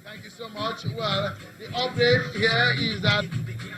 Thank you so much. Well, the update here is that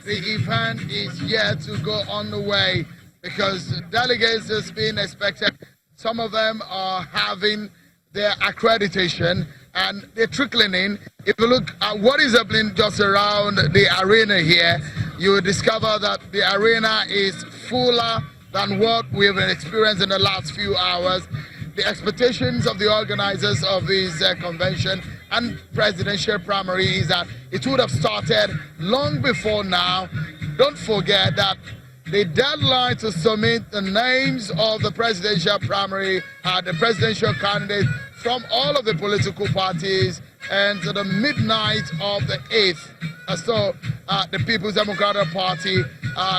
the event is yet to go on the way because delegates is being expected. Some of them are having their accreditation and they're trickling in. If you look at what is happening just around the arena here, you will discover that the arena is fuller than what we have experienced in the last few hours. The expectations of the organizers of this convention and presidential primary is that it would have started long before now. Don't forget that the deadline to submit the names of the presidential primary, the presidential candidates from all of the political parties, and to the midnight of the 8th. So the People's Democratic Party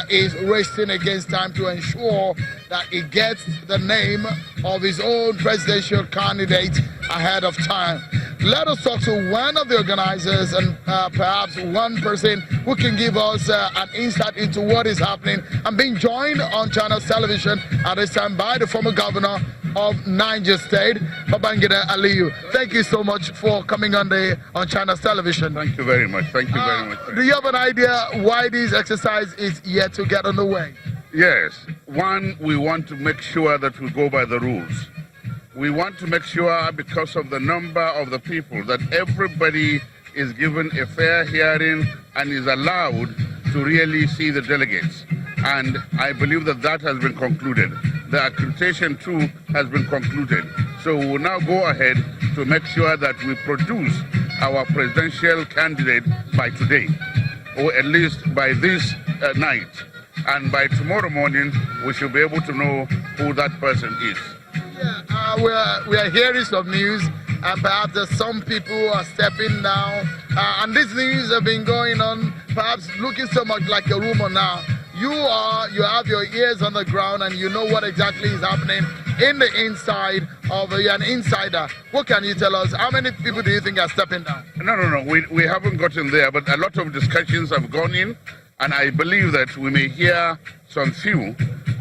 is racing against time to ensure that it gets the name of his own presidential candidate ahead of time. Let us talk to one of the organizers and perhaps one person who can give us an insight into what is happening. I'm being joined on Channels Television at this time by the former governor of Niger State, Babangida Aliyu. Thank you so much for coming on Channels Television. Thank you very much. Thank you very much. Do you have an idea why this exercise is yet to get underway? Yes. One, we want to make sure that we go by the rules. We want to make sure, because of the number of the people, that everybody is given a fair hearing and is allowed to really see the delegates. And I believe that that has been concluded. The accreditation too has been concluded. So we will now go ahead to make sure that we produce our presidential candidate by today, or at least by this night. And by tomorrow morning, we should be able to know who that person is. Yeah, we are hearing some news, and perhaps some people are stepping down. And this news have been going on, perhaps looking so much like a rumor now. You have your ears on the ground and you know what exactly is happening in the inside of you're an insider. What can you tell us? How many people do you think are stepping down? No. We haven't gotten there, but a lot of discussions have gone in, and I believe that we may hear some few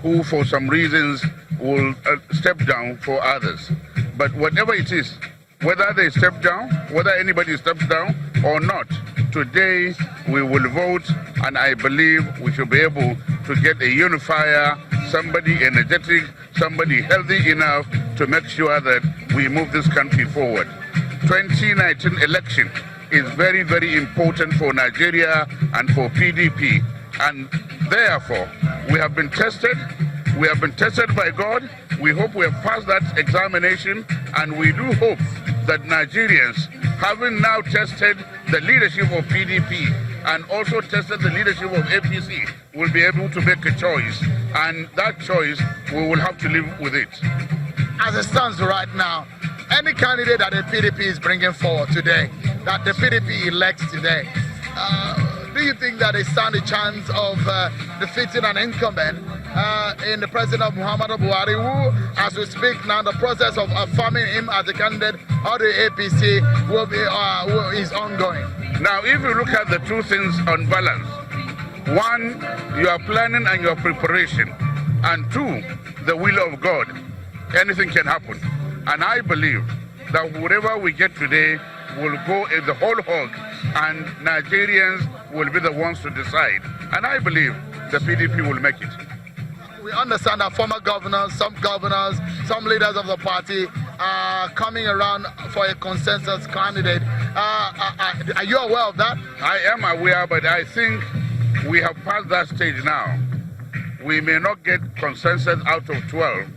who, for some reasons, will step down for others. But whatever it is, whether they step down, whether anybody steps down or not, today we will vote, and I believe we should be able to get a unifier, somebody energetic, somebody healthy enough to make sure that we move this country forward. 2019 election is very, very important for Nigeria and for PDP, and therefore we have been tested. We have been tested by God. We hope we have passed that examination, and we do hope that Nigerians, having now tested the leadership of PDP and also tested the leadership of APC, will be able to make a choice, and that choice we will have to live with it. As it stands right now, any candidate that the PDP is bringing forward today, that the PDP elects today, do you think that they stand a chance of defeating an incumbent in the President Muhammadu Buhari, who, as we speak now, the process of affirming him as a candidate of the APC is ongoing? Now, if you look at the two things on balance, one, your planning and your preparation, and two, the will of God, anything can happen. And I believe that whatever we get today will go in the whole hog, and Nigerians will be the ones to decide. And I believe the PDP will make it. We understand that former governors, some leaders of the party are coming around for a consensus candidate. Are you aware of that? I am aware, but I think we have passed that stage now. We may not get consensus out of 12,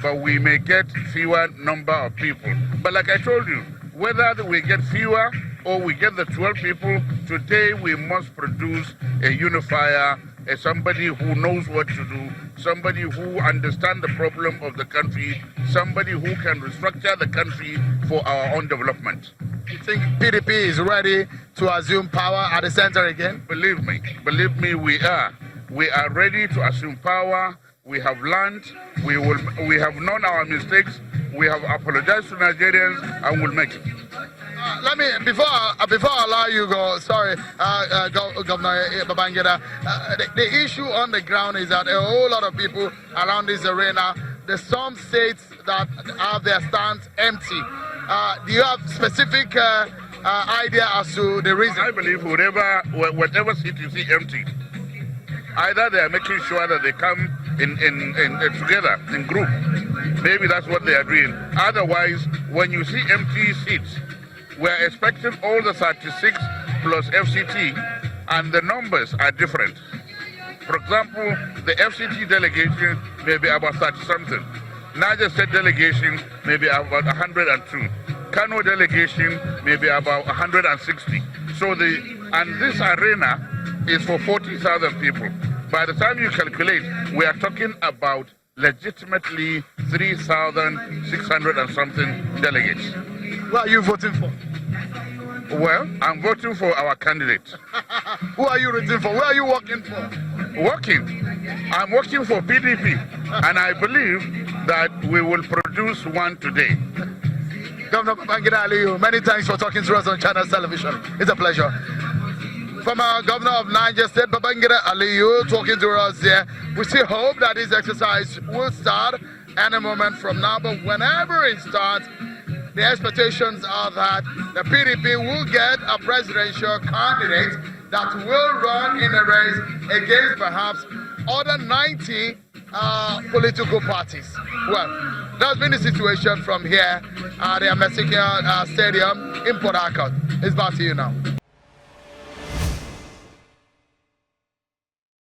but we may get fewer number of people. But like I told you, whether we get fewer or we get the 12 people, today we must produce a unifier, somebody who knows what to do, somebody who understands the problem of the country, somebody who can restructure the country for our own development. You think PDP is ready to assume power at the center again? Believe me, we are. We are ready to assume power. We have learned, we have known our mistakes, we have apologized to Nigerians, and we'll make it. Let me, before I allow you go, sorry, Governor Babangida, the issue on the ground is that a whole lot of people around this arena, there's some states that have their stands empty. Do you have specific idea as to the reason? I believe whatever seat you see empty, either they are making sure that they come in together in group. Maybe that's what they are doing. Otherwise, when you see empty seats, we're expecting all the 36 plus FCT, and the numbers are different. For example, the FCT delegation may be about 30-something. Niger State delegation may be about 102. Kano delegation may be about 160. So this arena is for 40,000 people. By the time you calculate, we are talking about legitimately 3,600 and something delegates. What are you voting for? Well, I'm voting for our candidate. Who are you rooting for? Where are you working for? I'm working for PDP, and I believe that we will produce one today. Governor Babangida Aliyu, many thanks for talking to us on Channels Television. It's a pleasure. Former Governor of Niger State, Babangida Aliyu, talking to us here. We still hope that this exercise will start any moment from now, but whenever it starts, the expectations are that the PDP will get a presidential candidate that will run in a race against perhaps other 90 political parties. Well, that's been the situation from here at the Mexican Stadium in Port Harcourt. It's back to you now.